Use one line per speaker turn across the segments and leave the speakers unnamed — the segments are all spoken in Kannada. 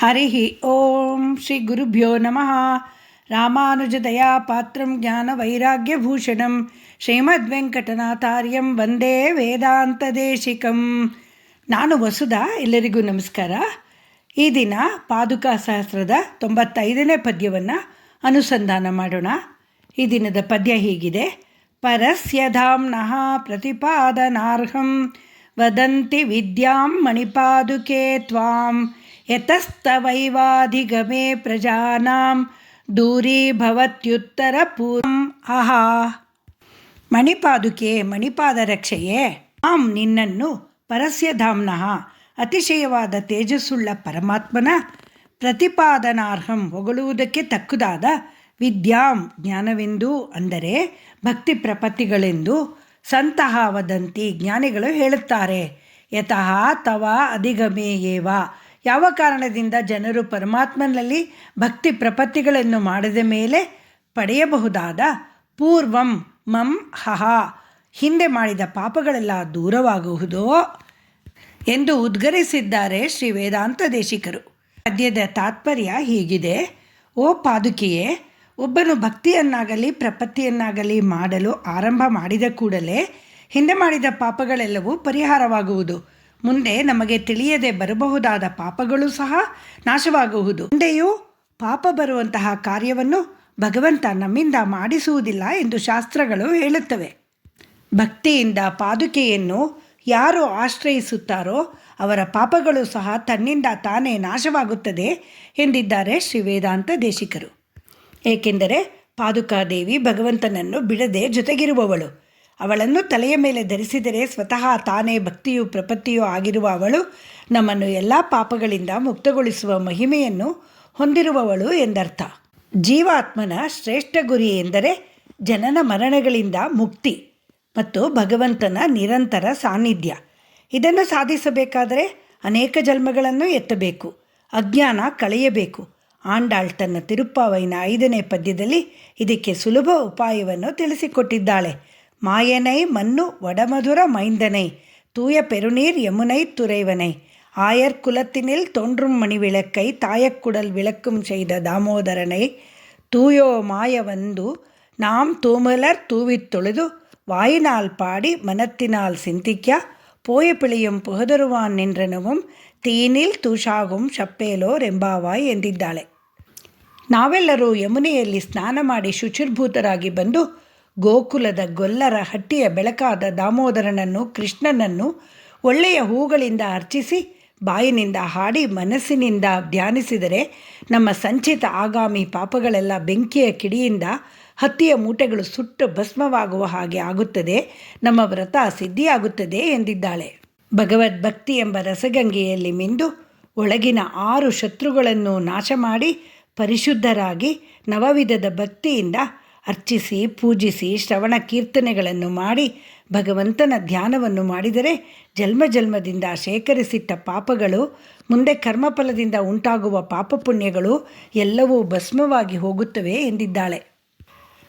ಹರಿ ಓಂ ಶ್ರೀ ಗುರುಭ್ಯೋ ನಮಃ. ರಾಮಾನುಜದಯಾ ಪಾತ್ರಂ ಜ್ಞಾನವೈರಾಗ್ಯಭೂಷಣಂ ಶ್ರೀಮದ್ವೆಂಕಟನಾಥಾರ್ಯಂ ವಂದೇ ವೇದಾಂತದೇಶಿಕಂ. ನಾನು ವಸುಧಾ. ಎಲ್ಲರಿಗೂ ನಮಸ್ಕಾರ. ಈ ದಿನ ಪಾದುಕಾ ಸಹಸ್ರದ 95ನೇ ಪದ್ಯವನ್ನು ಅನುಸಂಧಾನ ಮಾಡೋಣ. ಈ ದಿನದ ಪದ್ಯ ಹೀಗಿದೆ. ಪರಸ್ಯ ಧಾಮ್ನಃ ಪ್ರತಿಪಾದನಾರ್ಹಂ ವದಂತಿ ವಿದ್ಯಾಂ ಮಣಿಪಾದುಕೆ ತ್ವಾಂ ಯತಸ್ತವೈವಾಧಿಗಮೇ ಪ್ರಜಾನಾಂ ದೂರೀಭವತ್ಯುತ್ತರ ಪೂರ್ವಂ ಆಹಾ. ಮಣಿಪಾದುಕೆ, ಮಣಿಪಾದ ರಕ್ಷೆಯೇ, ಆಂ ನಿನ್ನನ್ನು, ಪರಸ್ಯಧಾಮ್ನಃ ಅತಿಶಯವಾದ ತೇಜಸ್ಸುಳ್ಳ ಪರಮಾತ್ಮನ, ಪ್ರತಿಪಾದನಾರ್ಹಂ ಹೊಗಳುವುದಕ್ಕೆ ತಕ್ಕುದಾದ, ವಿದ್ಯಾಂ ಜ್ಞಾನವೆಂದು ಅಂದರೆ ಭಕ್ತಿ ಪ್ರಪತ್ತಿಗಳೆಂದು, ಸಂತಹ ವದಂತಿ ಜ್ಞಾನಿಗಳು ಹೇಳುತ್ತಾರೆ, ಯತಃ ತವ ಅಧಿಗಮೇ ಏವ ಯಾವ ಕಾರಣದಿಂದ ಜನರು ಪರಮಾತ್ಮನಲ್ಲಿ ಭಕ್ತಿ ಪ್ರಪತ್ತಿಗಳನ್ನು ಮಾಡಿದ ಮೇಲೆ ಪಡೆಯಬಹುದಾದ, ಪೂರ್ವಂ ಮಂ ಹಹ ಹಿಂದೆ ಮಾಡಿದ ಪಾಪಗಳೆಲ್ಲ ದೂರವಾಗುವುದೋ ಎಂದು ಉದ್ಗರಿಸಿದ್ದಾರೆ ಶ್ರೀ ವೇದಾಂತ ದೇಶಿಕರು. ಪದ್ಯದ ತಾತ್ಪರ್ಯ ಹೀಗಿದೆ. ಓ ಪಾದುಕೆಯೇ, ಒಬ್ಬನು ಭಕ್ತಿಯನ್ನಾಗಲಿ ಪ್ರಪತ್ತಿಯನ್ನಾಗಲಿ ಮಾಡಲು ಆರಂಭ ಮಾಡಿದ ಕೂಡಲೇ ಹಿಂದೆ ಮಾಡಿದ ಪಾಪಗಳೆಲ್ಲವೂ ಪರಿಹಾರವಾಗುವುದು. ಮುಂದೆ ನಮಗೆ ತಿಳಿಯದೆ ಬರಬಹುದಾದ ಪಾಪಗಳು ಸಹ ನಾಶವಾಗುವುದು. ಮುಂದೆಯೂ ಪಾಪ ಬರುವಂತಹ ಕಾರ್ಯವನ್ನು ಭಗವಂತ ನಮ್ಮಿಂದ ಮಾಡಿಸುವುದಿಲ್ಲ ಎಂದು ಶಾಸ್ತ್ರಗಳು ಹೇಳುತ್ತವೆ. ಭಕ್ತಿಯಿಂದ ಪಾದುಕೆಯನ್ನು ಯಾರು ಆಶ್ರಯಿಸುತ್ತಾರೋ ಅವರ ಪಾಪಗಳು ಸಹ ತನ್ನಿಂದ ತಾನೇ ನಾಶವಾಗುತ್ತದೆ ಎಂದಿದ್ದಾರೆ ಶ್ರೀ ವೇದಾಂತ ದೇಶಿಕರು. ಏಕೆಂದರೆ ಪಾದುಕಾದೇವಿ ಭಗವಂತನನ್ನು ಬಿಡದೆ ಜೊತೆಗಿರುವವಳು. ಅವಳನ್ನು ತಲೆಯ ಮೇಲೆ ಧರಿಸಿದರೆ ಸ್ವತಃ ತಾನೇ ಭಕ್ತಿಯು ಪ್ರಪತ್ತಿಯೂ ಆಗಿರುವ ಅವಳು ನಮ್ಮನ್ನು ಎಲ್ಲ ಪಾಪಗಳಿಂದ ಮುಕ್ತಗೊಳಿಸುವ ಮಹಿಮೆಯನ್ನು ಹೊಂದಿರುವವಳು ಎಂದರ್ಥ. ಜೀವಾತ್ಮನ ಶ್ರೇಷ್ಠ ಗುರಿ ಎಂದರೆ ಜನನ ಮರಣಗಳಿಂದ ಮುಕ್ತಿ ಮತ್ತು ಭಗವಂತನ ನಿರಂತರ ಸಾನ್ನಿಧ್ಯ. ಇದನ್ನು ಸಾಧಿಸಬೇಕಾದರೆ ಅನೇಕ ಜನ್ಮಗಳನ್ನು ಎತ್ತಬೇಕು, ಅಜ್ಞಾನ ಕಳೆಯಬೇಕು. ಆಂಡಾಳ್ ತನ್ನ ತಿರುಪ್ಪಾವೈನ 5ನೇ ಪದ್ಯದಲ್ಲಿ ಇದಕ್ಕೆ ಸುಲಭ ಉಪಾಯವನ್ನು ತಿಳಿಸಿಕೊಟ್ಟಿದ್ದಾಳೆ. மாயனை மன்னு வடமதுர மைந்தனை தூய பெருநீர் யமுனை துறைவனை ஆயர் குலத்தினில் தோன்றும் மணி விளக்கை தாயக்குடல் விளக்கும் செய்த தாமோதரனை தூயோ மாய வந்து நாம் தூமலர் தூவித் தொழுது வாயினால் பாடி மனத்தினால் சிந்திக்க போய பிಳಿயும் புகதರುವಾನ್ ನಿಂದ್ರನவும் ತೀನಿಲ್ ತೂಷಾಗುಂ ಶಪ್ಪೇಲೋರ್ ಎಂಬಾವಾಯ್ ಎಂದಿದ್ದಾಳೆ. ನಾವೆಲ್ಲರೂ ಯಮುನೆಯಲ್ಲಿ ಸ್ನಾನ ಮಾಡಿ ಶುಚಿರ್ಭೂತರಾಗಿ ಬಂದು ಗೋಕುಲದ ಗೊಲ್ಲರ ಹಟ್ಟಿಯ ಬೆಳಕಾದ ದಾಮೋದರನನ್ನು, ಕೃಷ್ಣನನ್ನು ಒಳ್ಳೆಯ ಹೂಗಳಿಂದ ಅರ್ಚಿಸಿ ಬಾಯಿನಿಂದ ಹಾಡಿ ಮನಸ್ಸಿನಿಂದ ಧ್ಯಾನಿಸಿದರೆ ನಮ್ಮ ಸಂಚಿತ ಆಗಾಮಿ ಪಾಪಗಳೆಲ್ಲ ಬೆಂಕಿಯ ಕಿಡಿಯಿಂದ ಹತ್ತಿಯ ಮೂಟೆಗಳು ಸುಟ್ಟು ಭಸ್ಮವಾಗುವ ಹಾಗೆ ಆಗುತ್ತದೆ, ನಮ್ಮ ವ್ರತ ಸಿದ್ಧಿಯಾಗುತ್ತದೆ ಎಂದಿದ್ದಾಳೆ. ಭಗವದ್ಭಕ್ತಿ ಎಂಬ ರಸಗಂಗೆಯಲ್ಲಿ ಮಿಂದು ಒಳಗಿನ 6 ಶತ್ರುಗಳನ್ನು ನಾಶ ಮಾಡಿ ಪರಿಶುದ್ಧರಾಗಿ ನವವಿಧದ ಭಕ್ತಿಯಿಂದ ಅರ್ಚಿಸಿ ಪೂಜಿಸಿ ಶ್ರವಣ ಕೀರ್ತನೆಗಳನ್ನು ಮಾಡಿ ಭಗವಂತನ ಧ್ಯಾನವನ್ನು ಮಾಡಿದರೆ ಜನ್ಮ ಜನ್ಮದಿಂದ ಶೇಖರಿಸಿಟ್ಟ ಪಾಪಗಳು, ಮುಂದೆ ಕರ್ಮಫಲದಿಂದ ಉಂಟಾಗುವ ಪಾಪಪುಣ್ಯಗಳು ಎಲ್ಲವೂ ಭಸ್ಮವಾಗಿ ಹೋಗುತ್ತವೆ ಎಂದಿದ್ದಾಳೆ.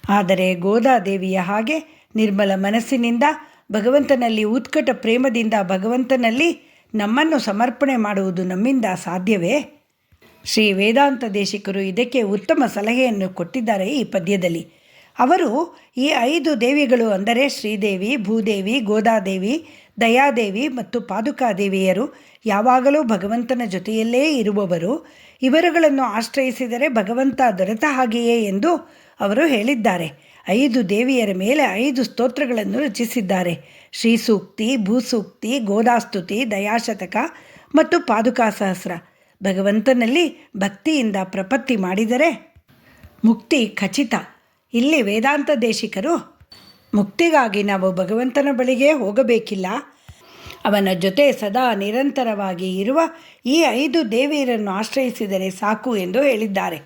ಆದರೆ ಗೋದಾದೇವಿಯ ಹಾಗೆ ನಿರ್ಮಲ ಮನಸ್ಸಿನಿಂದ ಭಗವಂತನಲ್ಲಿ ಉತ್ಕಟ ಪ್ರೇಮದಿಂದ ಭಗವಂತನಲ್ಲಿ ನಮ್ಮನ್ನು ಸಮರ್ಪಣೆ ಮಾಡುವುದು ನಮ್ಮಿಂದ ಸಾಧ್ಯವೇ? ಶ್ರೀ ವೇದಾಂತ ದೇಶಿಕರು ಇದಕ್ಕೆ ಉತ್ತಮ ಸಲಹೆಯನ್ನು ಕೊಟ್ಟಿದ್ದಾರೆ ಈ ಪದ್ಯದಲ್ಲಿ. ಅವರು ಈ 5 ದೇವಿಗಳು ಅಂದರೆ ಶ್ರೀದೇವಿ, ಭೂದೇವಿ, ಗೋದಾದೇವಿ, ದಯಾದೇವಿ ಮತ್ತು ಪಾದುಕಾದೇವಿಯರು ಯಾವಾಗಲೂ ಭಗವಂತನ ಜೊತೆಯಲ್ಲೇ ಇರುವವರು. ಇವರುಗಳನ್ನು ಆಶ್ರಯಿಸಿದರೆ ಭಗವಂತ ದೊರೆತ ಹಾಗೆಯೇ ಎಂದು ಅವರು ಹೇಳಿದ್ದಾರೆ. 5 ದೇವಿಯರ ಮೇಲೆ 5 ಸ್ತೋತ್ರಗಳನ್ನು ರಚಿಸಿದ್ದಾರೆ. ಶ್ರೀಸೂಕ್ತಿ, ಭೂಸೂಕ್ತಿ, ಗೋದಾಸ್ತುತಿ, ದಯಾಶತಕ ಮತ್ತು ಪಾದುಕಾ ಸಹಸ್ರ. ಭಗವಂತನಲ್ಲಿ ಭಕ್ತಿಯಿಂದ ಪ್ರಪತ್ತಿ ಮಾಡಿದರೆ ಮುಕ್ತಿ ಖಚಿತ. ಇಲ್ಲಿ ವೇದಾಂತ ದೇಶಿಕರು ಮುಕ್ತಿಗಾಗಿ ನಾವು ಭಗವಂತನ ಬಳಿಗೆ ಹೋಗಬೇಕಿಲ್ಲ, ಅವನ ಜೊತೆ ಸದಾ ನಿರಂತರವಾಗಿ ಇರುವ ಈ 5 ದೇವಿಯರನ್ನು ಆಶ್ರಯಿಸಿದರೆ ಸಾಕು ಎಂದು ಹೇಳಿದ್ದಾರೆ.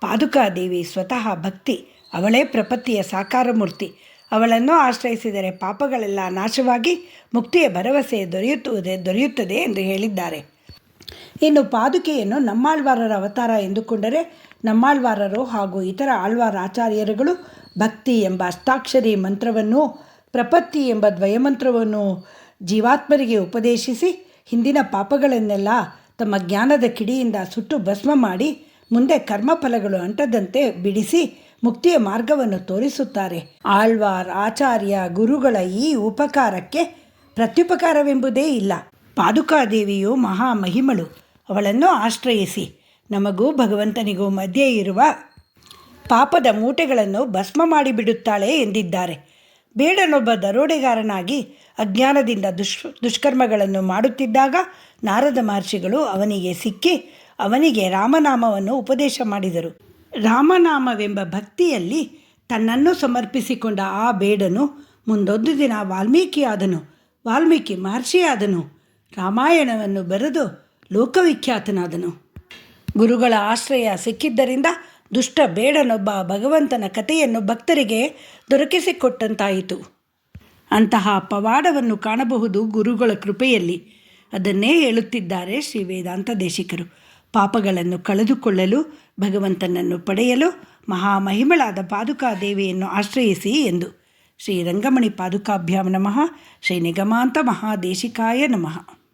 ಪಾದುಕಾದೇವಿ ಸ್ವತಃ ಭಕ್ತಿ, ಅವಳೇ ಪ್ರಪತ್ತಿಯ ಸಾಕಾರ ಮೂರ್ತಿ. ಅವಳನ್ನು ಆಶ್ರಯಿಸಿದರೆ ಪಾಪಗಳೆಲ್ಲ ನಾಶವಾಗಿ ಮುಕ್ತಿಯ ಭರವಸೆ ದೊರೆಯುತ್ತದೆ ಎಂದು ಹೇಳಿದ್ದಾರೆ. ಇನ್ನು ಪಾದುಕೆಯನ್ನು ನಮ್ಮಾಳ್ವಾರರ ಅವತಾರ ಎಂದುಕೊಂಡರೆ ನಮ್ಮಾಳ್ವಾರರು ಹಾಗೂ ಇತರ ಆಳ್ವಾರ ಆಚಾರ್ಯರುಗಳು ಭಕ್ತಿ ಎಂಬ ಅಷ್ಟಾಕ್ಷರಿ ಮಂತ್ರವನ್ನು, ಪ್ರಪತ್ತಿ ಎಂಬ ದ್ವಯಮಂತ್ರವನ್ನು ಜೀವಾತ್ಮರಿಗೆ ಉಪದೇಶಿಸಿ ಹಿಂದಿನ ಪಾಪಗಳನ್ನೆಲ್ಲ ತಮ್ಮ ಜ್ಞಾನದ ಕಿಡಿಯಿಂದ ಸುಟ್ಟು ಭಸ್ಮ ಮಾಡಿ ಮುಂದೆ ಕರ್ಮಫಲಗಳು ಅಂಟದಂತೆ ಬಿಡಿಸಿ ಮುಕ್ತಿಯ ಮಾರ್ಗವನ್ನು ತೋರಿಸುತ್ತಾರೆ. ಆಳ್ವಾರ್, ಆಚಾರ್ಯ, ಗುರುಗಳ ಈ ಉಪಕಾರಕ್ಕೆ ಪ್ರತ್ಯುಪಕಾರವೆಂಬುದೇ ಇಲ್ಲ. ಪಾದುಕಾದೇವಿಯು ಮಹಾಮಹಿಮಳು. ಅವಳನ್ನು ಆಶ್ರಯಿಸಿ ನಮಗೂ ಭಗವಂತನಿಗೂ ಮಧ್ಯೆ ಇರುವ ಪಾಪದ ಮೂಟೆಗಳನ್ನು ಭಸ್ಮ ಮಾಡಿಬಿಡುತ್ತಾಳೆ ಎಂದಿದ್ದಾರೆ. ಬೇಡನೊಬ್ಬ ದರೋಡೆಗಾರನಾಗಿ ಅಜ್ಞಾನದಿಂದ ದುಷ್ಕರ್ಮಗಳನ್ನು ಮಾಡುತ್ತಿದ್ದಾಗ ನಾರದ ಮಹರ್ಷಿಗಳು ಅವನಿಗೆ ಸಿಕ್ಕಿ ಅವನಿಗೆ ರಾಮನಾಮವನ್ನು ಉಪದೇಶ ಮಾಡಿದರು. ರಾಮನಾಮವೆಂಬ ಭಕ್ತಿಯಲ್ಲಿ ತನ್ನನ್ನು ಸಮರ್ಪಿಸಿಕೊಂಡ ಆ ಬೇಡನು ಮುಂದೊಂದು ದಿನ ವಾಲ್ಮೀಕಿಯಾದನು. ವಾಲ್ಮೀಕಿ ಮಹರ್ಷಿಯಾದನು. ರಾಮಾಯಣವನ್ನು ಬರೆದು ಲೋಕವಿಖ್ಯಾತನಾದನು. ಗುರುಗಳ ಆಶ್ರಯ ಸಿಕ್ಕಿದ್ದರಿಂದ ದುಷ್ಟ ಬೇಡನೊಬ್ಬ ಭಗವಂತನ ಕಥೆಯನ್ನು ಭಕ್ತರಿಗೆ ದೊರಕಿಸಿಕೊಟ್ಟಂತಾಯಿತು. ಅಂತಹ ಪವಾಡವನ್ನು ಕಾಣಬಹುದು ಗುರುಗಳ ಕೃಪೆಯಲ್ಲಿ. ಅದನ್ನೇ ಹೇಳುತ್ತಿದ್ದಾರೆ ಶ್ರೀ ವೇದಾಂತ ದೇಶಿಕರು. ಪಾಪಗಳನ್ನು ಕಳೆದುಕೊಳ್ಳಲು, ಭಗವಂತನನ್ನು ಪಡೆಯಲು ಮಹಾಮಹಿಮಳಾದ ಪಾದುಕಾದೇವಿಯನ್ನು ಆಶ್ರಯಿಸಿ ಎಂದು. ಶ್ರೀ ರಂಗಮಣಿ ಪಾದುಕಾಭ್ಯಾಂ ನಮಃ. ಶ್ರೀ ನಿಗಮಾಂತ ಮಹಾದೇಶಿಕಾಯ ನಮಃ.